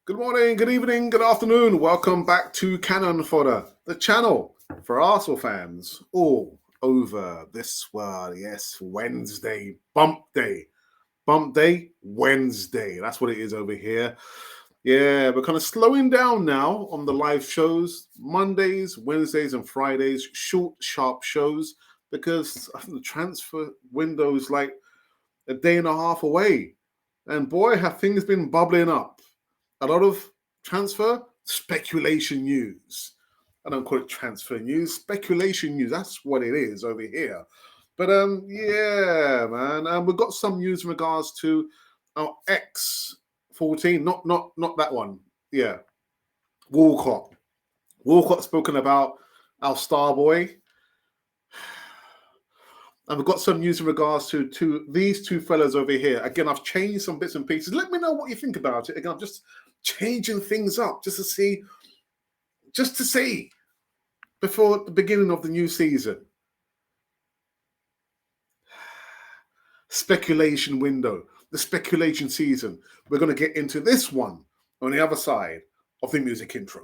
Good morning, good evening, good afternoon. Welcome back to Cannon Fodder, the channel for Arsenal fans all over this world. Yes, Wednesday, bump day. Bump day, Wednesday. That's what it is over here. Yeah, we're kind of slowing down now on the live shows. Mondays, Wednesdays, and Fridays, short, sharp shows because I think the transfer window is like a day and a half away. And boy, have things been bubbling up. A lot of transfer speculation news. I don't call it transfer news, speculation news. That's what it is over here. But yeah, man. We've got some news in regards to our X14, not that one. Yeah. Walcott. Walcott spoken about our star boy. And we've got some news in regards to these two fellas over here. Again, I've changed some bits and pieces. Let me know what you think about it. Again, I'm just changing things up just to see before the beginning of the new season. Speculation window, the speculation season. We're going to get into this one on the other side of the music intro.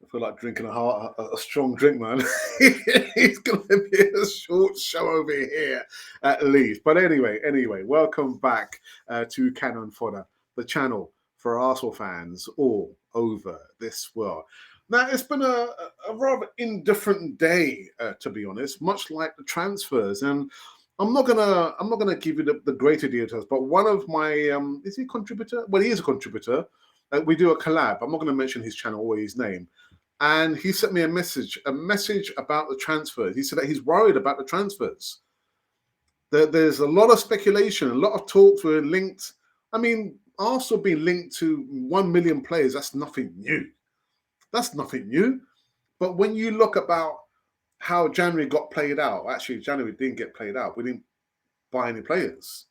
I feel like drinking a strong drink, man. It's going to be a short show over here, at least. But anyway, welcome back to Cannon Fodder, the channel for Arsenal fans all over this world. Now, it's been a rather indifferent day, to be honest, much like the transfers. And I'm not gonna give you the greater details, but one of my is he a contributor? Well, he is a contributor. We do a collab. I'm not going to mention his channel or his name. And he sent me a message about the transfers. He said that he's worried about the transfers. There's a lot of speculation, a lot of talks were linked. I mean, Arsenal being linked to 1 million players, that's nothing new. That's nothing new. But when you look about how January got played out, actually, January didn't get played out. We didn't buy any players.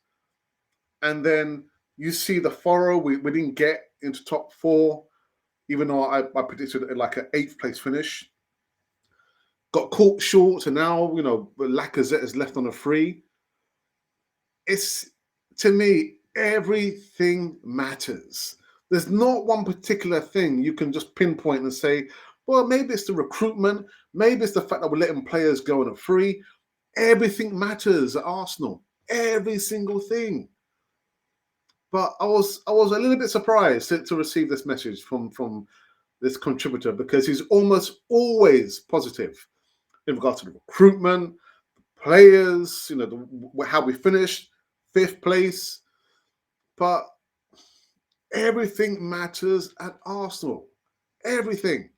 And then you see the furrow, we didn't get into top four, even though I predicted like an 8th place finish. Got caught short, and now, you know, Lacazette is left on a free. It's, to me, everything matters. There's not one particular thing you can just pinpoint and say, well, maybe it's the recruitment, maybe it's the fact that we're letting players go on a free. Everything matters at Arsenal. Every single thing. But I was a little bit surprised to receive this message from this contributor, because he's almost always positive in regards to the recruitment, players, you know, how we finished, 5th place. But everything matters at Arsenal. Everything.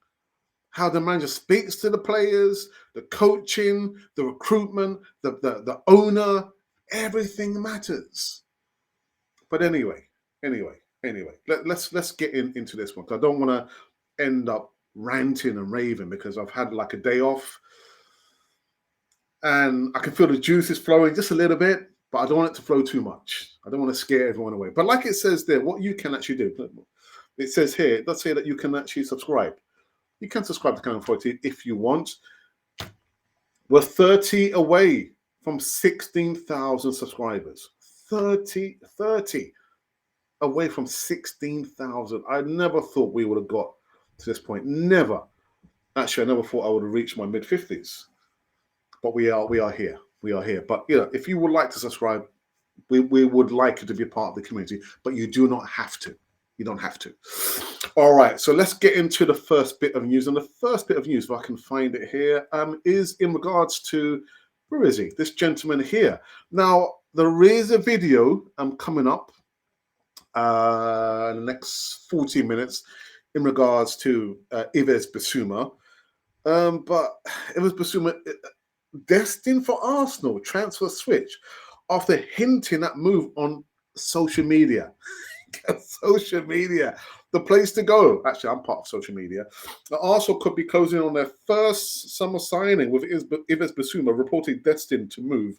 How the manager speaks to the players, the coaching, the recruitment, the owner, everything matters. But anyway, let's get into this one, because I don't want to end up ranting and raving, because I've had like a day off and I can feel the juice is flowing just a little bit, but I don't want it to flow too much. I don't want to scare everyone away. But like it says there, what you can actually do, it says here, it does say that you can actually subscribe. You can subscribe to Cannon Fodder if you want. We're 30 away from 16,000 subscribers. 30 away from 16,000. I never thought we would have got to this point. Never. Actually, I never thought I would have reached my mid-50s. But we are here. We are here. But, you know, if you would like to subscribe, we would like you to be a part of the community. But you do not have to. You don't have to. All right. So let's get into the first bit of news. And the first bit of news, if I can find it here, is in regards to, where is he? This gentleman here. Now, there is a video coming up in the next 40 minutes in regards to YVES Bissouma. But YVES Bissouma, destined for Arsenal, transfer switch, after hinting that move on social media. Social media, the place to go. Actually, I'm part of social media. Arsenal could be closing on their first summer signing, with YVES Bissouma reportedly destined to move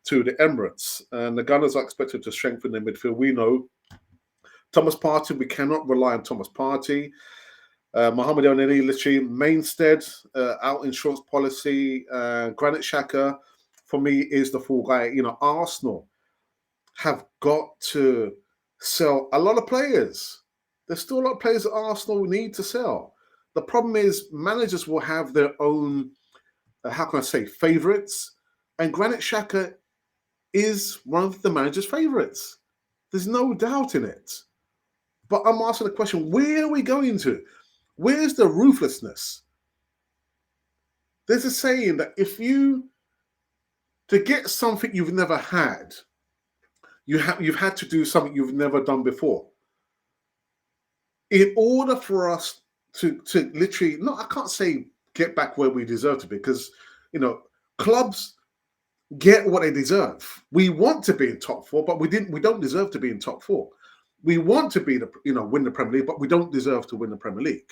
to the Emirates. And the Gunners are expected to strengthen their midfield. We know Thomas Partey, we cannot rely on Thomas Partey. Mohamed El Neni, literally Mainstead, out insurance policy. Granit Xhaka, for me, is the fall guy. You know, Arsenal have got to sell a lot of players. There's still a lot of players that Arsenal need to sell. The problem is managers will have their own, how can I say, favourites. And Granit Xhaka is one of the manager's favourites. There's no doubt in it. But I'm asking the question, where are we going to? Where's the ruthlessness? There's a saying that to get something you've never had, you've had to do something you've never done before. In order for us to literally, no, I can't say get back where we deserve to be, because, you know, clubs get what they deserve. We want to be in top four, but we don't deserve to be in top four. We want to be win the Premier League, but we don't deserve to win the Premier League.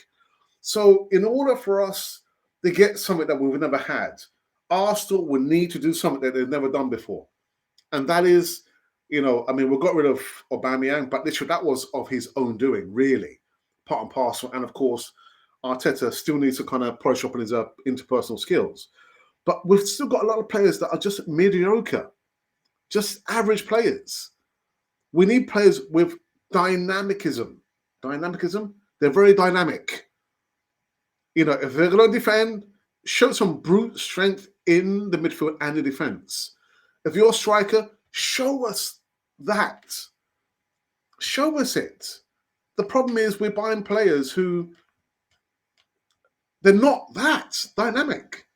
So in order for us to get something that we've never had, Arsenal will need to do something that they've never done before. And that is, we got rid of Aubameyang, but literally that was of his own doing, really, part and parcel. And of course, Arteta still needs to kind of polish up on his interpersonal skills. But we've still got a lot of players that are just mediocre, just average players. We need players with dynamicism. Dynamicism? They're very dynamic. You know, if they're going to defend, show some brute strength in the midfield and the defense. If you're a striker, show us that. Show us it. The problem is we're buying players who, they're not that dynamic.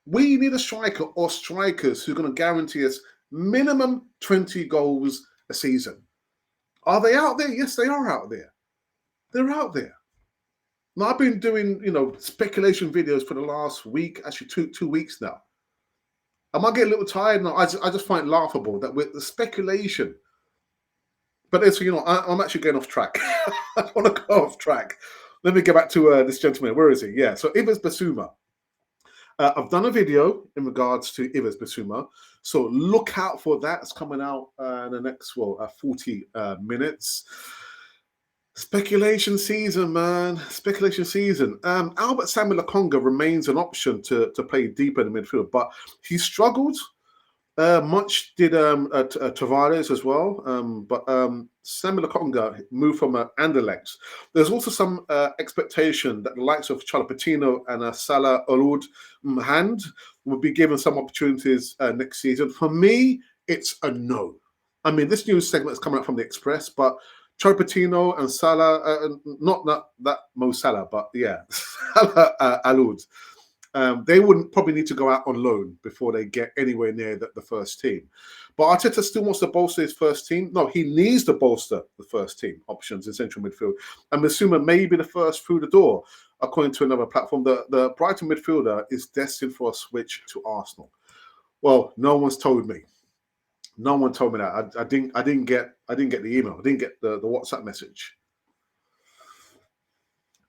We need a striker or strikers who are going to guarantee us minimum 20 goals a season. Are they out there? Yes, they are out there. They're out there. Now, I've been doing, speculation videos for the last week, actually two weeks now. I might get a little tired now. I just find it laughable that with the speculation. But it's, I'm actually getting off track. I want to go off track. Let me get back to this gentleman. Where is he? Yeah, so YVES Bissouma. I've done a video in regards to YVES Bissouma. So look out for that. It's coming out in the next, 40 minutes. Speculation season, man. Speculation season. Albert Samuel Lokonga remains an option to play deeper in the midfield, but he struggled. Much did Tavares as well. But Samuel Lokonga moved from Anderlecht. There's also some expectation that the likes of Patino and Salah Oloud Hand will be given some opportunities next season. For me, it's a no. I mean, this news segment is coming out from the Express, but Patino and Salah, not that Mo Salah, but yeah, Salah Oloud. They wouldn't probably need to go out on loan before they get anywhere near the first team. But Arteta still wants to bolster his first team. No, he needs to bolster the first team options in central midfield. And Bissouma may be the first through the door, according to another platform. The Brighton midfielder is destined for a switch to Arsenal. Well, no one's told me. No one told me that. I didn't get the email. I didn't get the WhatsApp message.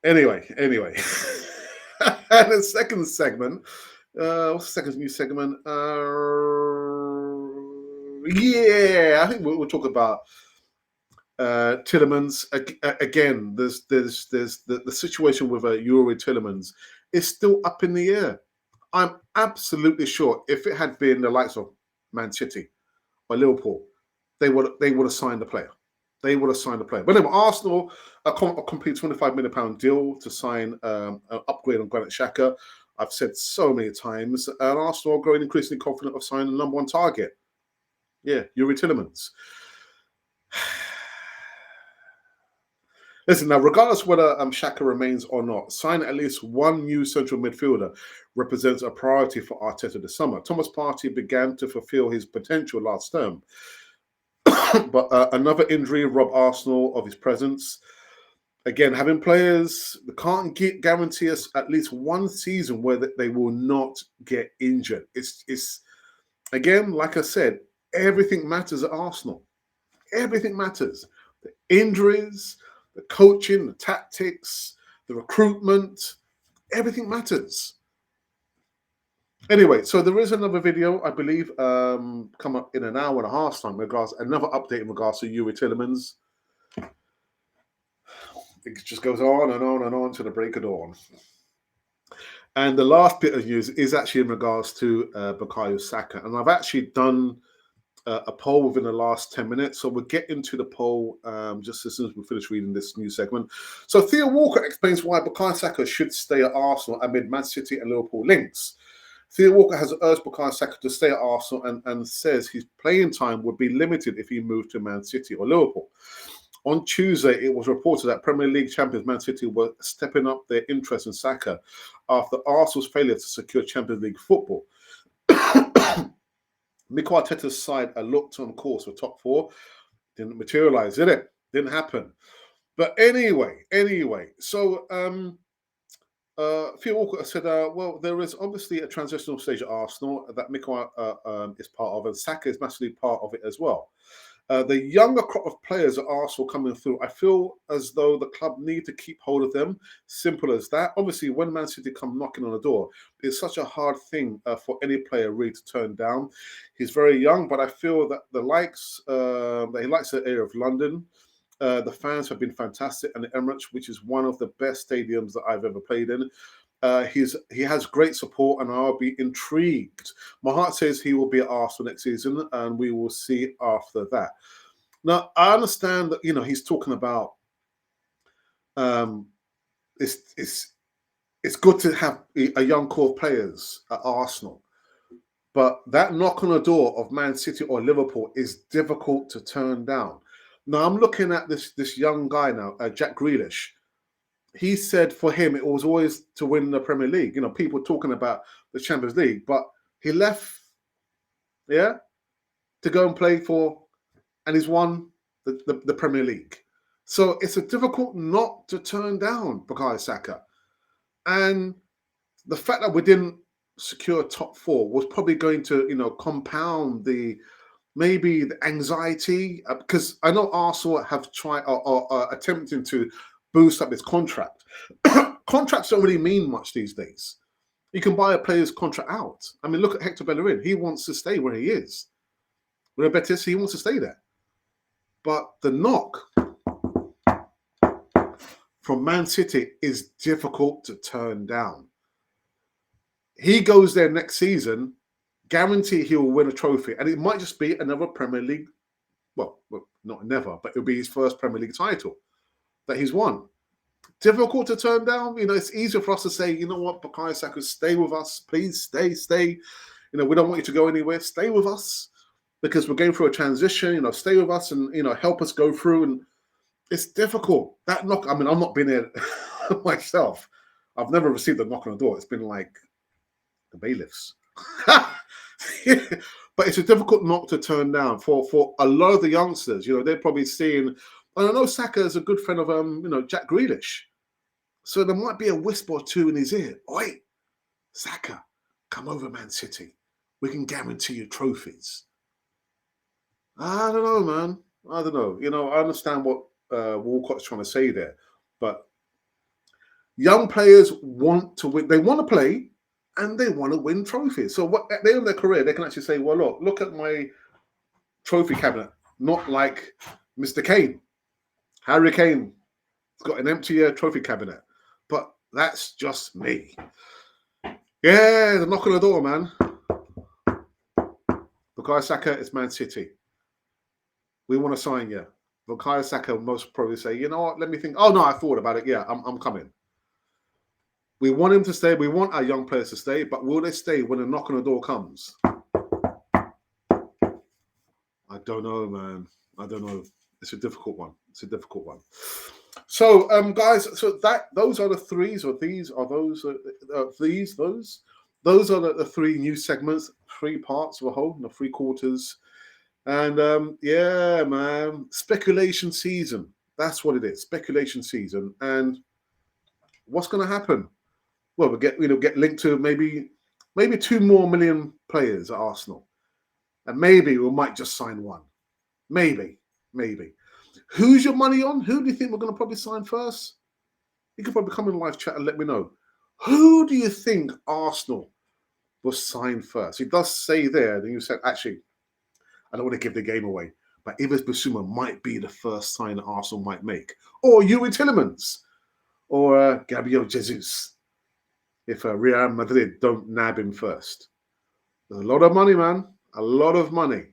Anyway. And the second segment, what's the second new segment? I think we'll talk about Tielemans again. There's the situation with YOURI Tielemans is still up in the air. I'm absolutely sure if it had been the likes of Man City or Liverpool, they would have signed the player. They would have signed the player. But anyway, Arsenal a complete £25 million deal to sign an upgrade on Granit Xhaka. I've said so many times, and Arsenal are growing increasingly confident of signing the number one target. Yeah, YOURI Tielemans. Listen, now, regardless whether Xhaka remains or not, signing at least one new central midfielder represents a priority for Arteta this summer. Thomas Partey began to fulfill his potential last term, but another injury robbed Arsenal of his presence. Again, having players that can't guarantee us at least one season where they will not get injured. It's again, like I said, everything matters at Arsenal. Everything matters. The injuries, the coaching, the tactics, the recruitment, everything matters. Anyway, so there is another video, I believe, come up in an hour and a half's time in regards another update in regards to YOURI Tielemans. it just goes on and on and on to the break of dawn. And the last bit of news is actually in regards to Bukayo Saka. And I've actually done a poll within the last 10 minutes. So we'll get into the poll just as soon as we finish reading this new segment. So Theo Walker explains why Bukayo Saka should stay at Arsenal amid Man City and Liverpool links. Theo Walker has urged Bukayo Saka to stay at Arsenal and says his playing time would be limited if he moved to Man City or Liverpool. On Tuesday, it was reported that Premier League champions Man City were stepping up their interest in Saka after Arsenal's failure to secure Champions League football. Mikel Arteta's side looked on course for top four. Didn't materialise, did it? Didn't happen. But anyway, so Theo Walker said, well, there is obviously a transitional stage at Arsenal that Mikel is part of, and Saka is massively part of it as well. The younger crop of players at Arsenal coming through, I feel as though the club need to keep hold of them. Simple as that. Obviously, when Man City come knocking on the door, it's such a hard thing for any player really to turn down. He's very young, but I feel that that he likes the area of London. The fans have been fantastic, and the Emirates, which is one of the best stadiums that I've ever played in. He has great support, and I'll be intrigued. My heart says he will be at Arsenal next season, and we will see after that. Now, I understand that he's talking about it's good to have a young core of players at Arsenal, but that knock on the door of Man City or Liverpool is difficult to turn down. Now, I'm looking at this young guy now, Jack Grealish. He said for him, it was always to win the Premier League. People talking about the Champions League, but he left, to go and play for, and he's won the Premier League. So it's a difficult knock to turn down, Bukayo Saka. And the fact that we didn't secure top four was probably going to, compound maybe the anxiety, because I know Arsenal have tried or attempting to boost up his contract. Contracts don't really mean much these days. You can buy a player's contract out. I mean, look at Hector Bellerin. He wants to stay where he is. With Betis, he wants to stay there. But the knock from Man City is difficult to turn down. He goes there next season, guarantee he will win a trophy. And it might just be another Premier League, well not never, but it'll be his first Premier League title that he's won. Difficult to turn down. It's easier for us to say, you know what, Bukayo Saka, stay with us. Please stay. We don't want you to go anywhere. Stay with us because we're going through a transition. Stay with us and, help us go through. And it's difficult. That knock, I'm not been there myself. I've never received a knock on the door. It's been like the bailiffs. But it's a difficult knock to turn down for a lot of the youngsters. They're probably seeing, and I know Saka is a good friend of Jack Grealish, so there might be a whisper or two in his ear. Oi, Saka, come over Man City. We can guarantee you trophies. I don't know, man. I don't know. I understand what Walcott's trying to say there, but young players want to win. They want to play. And they want to win trophies. So at the end of their career, they can actually say, well, look at my trophy cabinet. Not like Mr. Kane. Harry Kane has got an empty trophy cabinet. But that's just me. Yeah, the knock on the door, man. Bukayo Saka is Man City. We want to sign you. Bukayo Saka will most probably say, you know what, let me think. Oh, no, I thought about it. Yeah, I'm coming. We want him to stay. We want our young players to stay. But will they stay when a knock on the door comes? I don't know, man. I don't know. It's a difficult one. So, guys, so those are the threes, or these are those, those are the three new segments, 3 parts of a whole, 3 quarters. And yeah, man, speculation season. That's what it is, speculation season. And what's going to happen? Well, we get linked to maybe 2 more million players at Arsenal, and maybe we might just sign one. Maybe. Who's your money on? Who do you think we're going to probably sign first? You can probably come in live chat and let me know. Who do you think Arsenal will sign first? It does say there. Then you said, actually, I don't want to give the game away, but YVES Bissouma might be the first sign that Arsenal might make. Or YOURI Tielemans, or Gabriel Jesus, if Real Madrid don't nab him first. There's a lot of money, man. A lot of money.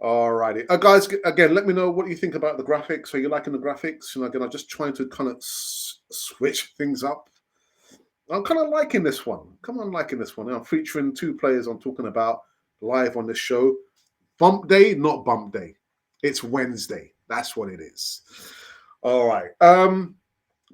All righty. Guys, again, let me know what you think about the graphics. Are you liking the graphics? And again, I'm just trying to kind of switch things up. I'm kind of liking this one. I'm liking this one. I'm featuring 2 players I'm talking about live on this show. Bump day, not bump day. It's Wednesday. That's what it is. All right.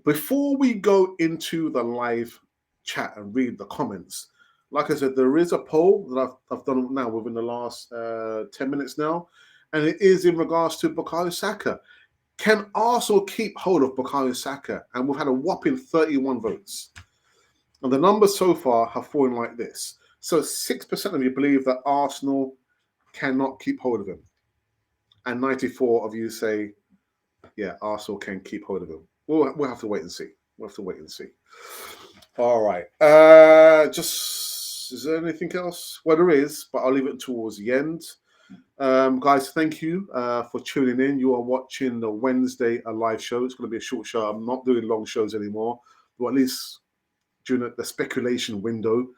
Before we go into the live chat and read the comments, like I said, there is a poll that I've done now within the last 10 minutes now, and it is in regards to Bukayo Saka. Can Arsenal keep hold of Bukayo Saka? And we've had a whopping 31 votes. And the numbers so far have fallen like this. So 6% of you believe that Arsenal cannot keep hold of him. And 94 of you say, yeah, Arsenal can keep hold of him. We'll have to wait and see. All right. Is there anything else? Well, there is, but I'll leave it towards the end. Guys, thank you for tuning in. You are watching the Wednesday live show. It's going to be a short show. I'm not doing long shows anymore, or at least during the speculation window.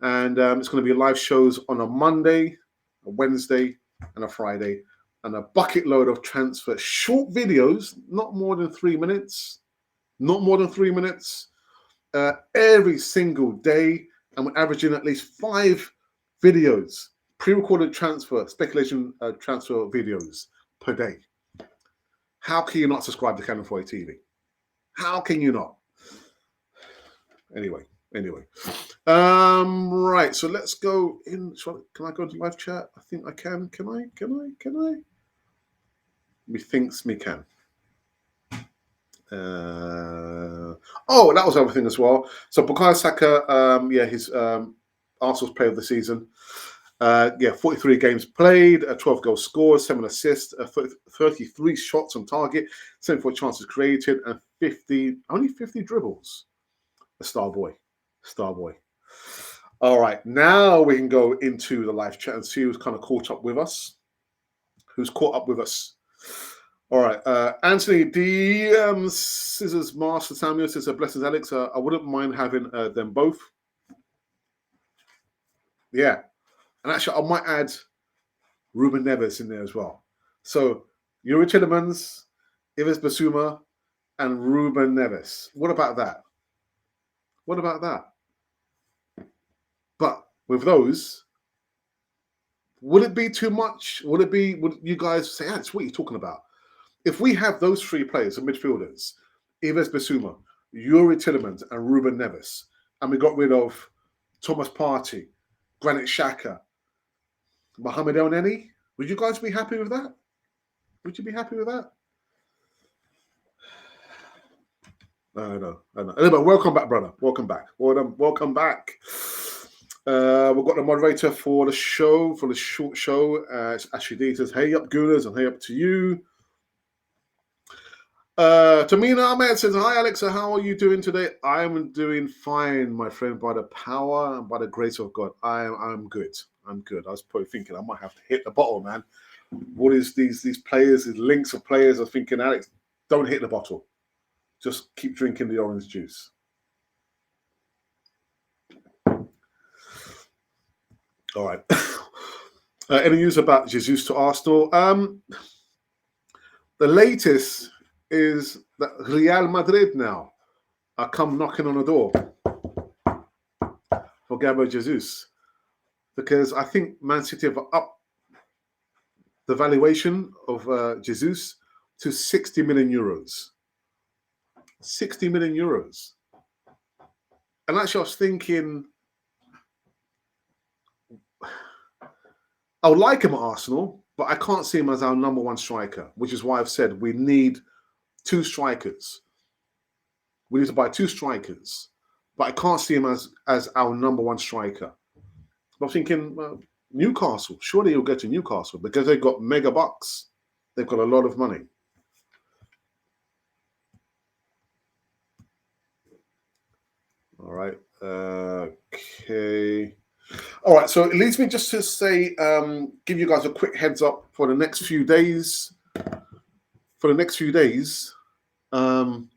And it's going to be live shows on a Monday, a Wednesday, and a Friday, and a bucket load of transfer short videos, not more than 3 minutes, every single day. And we're averaging at least 5 videos, pre-recorded transfer, speculation transfer videos per day. How can you not subscribe to Cannon Fodder TV? How can you not? Anyway. Right, so let's go in. Can I go to live chat? I think I can. Can I? Methinks me can. Oh, that was everything as well. So Bukayo Saka, he's Arsenal's player of the season. 43 games played, 12 goals scored, 7 assists, 33 shots on target, 74 chances created, and only 50 dribbles. A star boy. All right, now we can go into the live chat and see who's kind of caught up with us. All right, Anthony D. Scissors Master Samuel says, blessings, Alex. I wouldn't mind having them both. Yeah, and actually, I might add Ruben Neves in there as well. So, YOURI Tielemans, YVES Bissouma, and Ruben Neves. What about that? But with those, would it be too much? Would you guys say, that's what you're talking about? If we have those 3 players and midfielders, YVES Bissouma, YOURI Tielemans, and Ruben Neves, and we got rid of Thomas Partey, Granit Xhaka, Mohamed El Neni, would you guys be happy with that? Would you be happy with that? I know. Anyway, welcome back, brother. Welcome back. Welcome back. We've got the moderator for the show, for the short show. It's Ashley D. Says, hey up, Gooners, and hey up to you. Tamina Ahmed says, hi, Alexa. How are you doing today? I'm doing fine, my friend, by the power and by the grace of God. I'm good. I was probably thinking I might have to hit the bottle, man. What is these players, these links of players are thinking, Alex, don't hit the bottle. Just keep drinking the orange juice. All right. Any news about Jesus to Arsenal? The latest is that Real Madrid now are come knocking on the door for Gabriel Jesus, because I think Man City have upped the valuation of Jesus to 60 million euros. 60 million euros. And actually, I was thinking, I would like him at Arsenal, but I can't see him as our number 1 striker, which is why I've said we need 2 strikers. We need to buy 2 strikers, but I can't see him as our number 1 striker. But I'm thinking, well, Newcastle, surely he'll go to Newcastle because they've got mega bucks. They've got a lot of money. All right. Okay. All right, so it leads me just to say, give you guys a quick heads up for the next few days. For the next few days, there's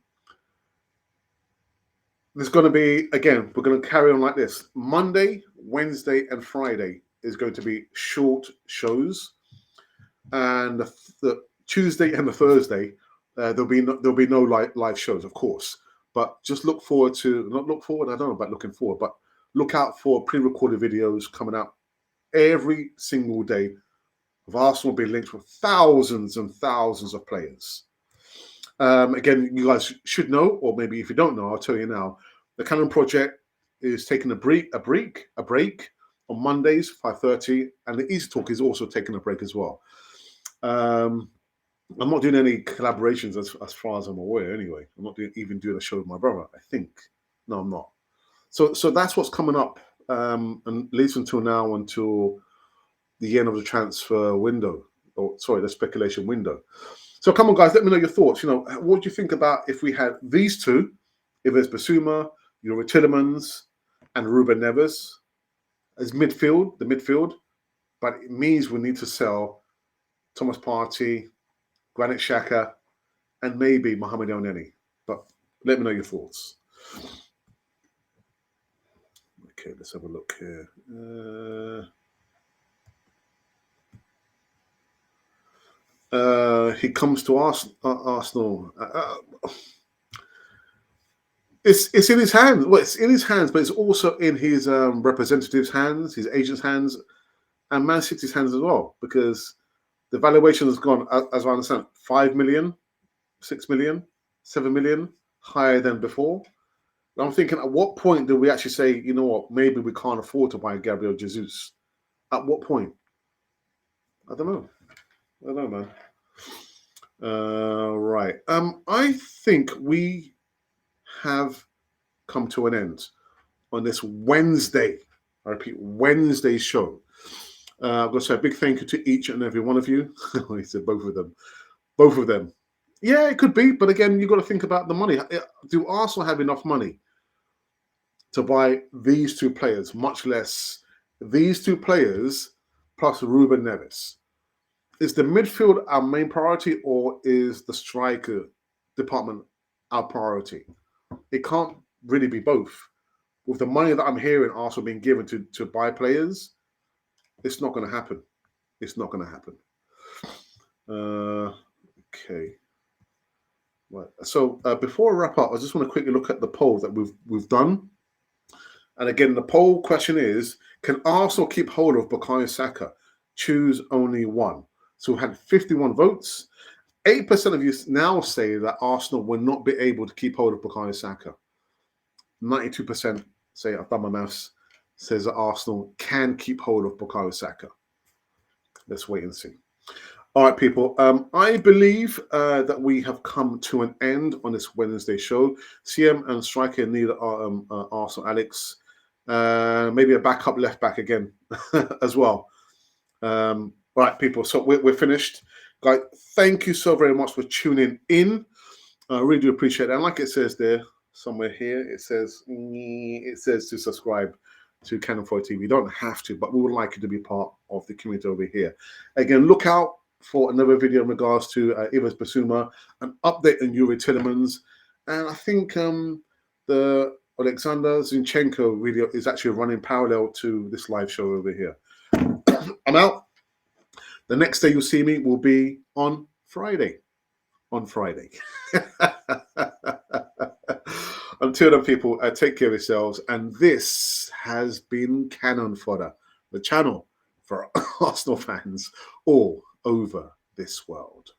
going to be, again, we're going to carry on like this. Monday, Wednesday, and Friday is going to be short shows, and the Tuesday and the Thursday there'll be no live shows, of course. But just look forward to, not look forward, I don't know about looking forward, but look out for pre-recorded videos coming out every single day of Arsenal being linked with thousands and thousands of players. Again, you guys should know, or maybe if you don't know, I'll tell you now. The Canon project is taking a break on Mondays, 5:30, and the Easy Talk is also taking a break as well. I'm not doing any collaborations as far as I'm aware. Anyway, I'm not even doing a show with my brother. I think no, I'm not. So that's what's coming up, and at least until now, until the end of the transfer window, or sorry, the speculation window. So come on, guys, let me know your thoughts. You know, what do you think about if we had these two, if there's Bissouma, YOURI Tielemans, and Ruben Neves as the midfield, but it means we need to sell Thomas Partey, Granit Xhaka, and maybe Mohamed Elneny. But let me know your thoughts. Okay, let's have a look here. He comes to Arsenal. It's in his hands. Well, it's in his hands, but it's also in his representatives' hands, his agents' hands, and Man City's hands as well, because the valuation has gone, as I understand, 5 million, 6 million, 7 million higher than before. And I'm thinking, at what point do we actually say, you know what, maybe we can't afford to buy Gabriel Jesus? At what point? I don't know. I don't know, man. Right. I think we have come to an end on this Wednesday. I repeat, Wednesday show. I've got to say a big thank you to each and every one of you. I said both of them. Both of them. Yeah, it could be, but again, you've got to think about the money. Do Arsenal have enough money to buy these two players, much less these two players plus Ruben Neves? Is the midfield our main priority, or is the striker department our priority? It can't really be both. With the money that I'm hearing Arsenal being given to buy players, it's not going to happen. It's not going to happen. Okay. Right. So before I wrap up, I just want to quickly look at the poll that we've done. And again, the poll question is: can Arsenal keep hold of Bukayo Saka? Choose only one. So we had 51 votes. 8% of you now say that Arsenal will not be able to keep hold of Bukayo Saka. 92% say, I've done my maths, says that Arsenal can keep hold of Bukayo Saka. Let's wait and see. All right, people. I believe that we have come to an end on this Wednesday show. CM and striker need Arsenal Alex. Maybe a backup left back again as well. All right, people. So we're finished. Guys, thank you so very much for tuning in. I really do appreciate it. And like it says there, somewhere here, it says to subscribe to Canon 4 TV. You don't have to, but we would like you to be part of the community over here. Again, look out for another video in regards to YVES Bissouma, an update on YOURI Tielemans, and I think the Alexander Zinchenko video is actually running parallel to this live show over here. I'm out. The next day you'll see me will be on Friday. On Friday. Until then, people, take care of yourselves. And this has been Cannon Fodder, the channel for Arsenal fans all over this world.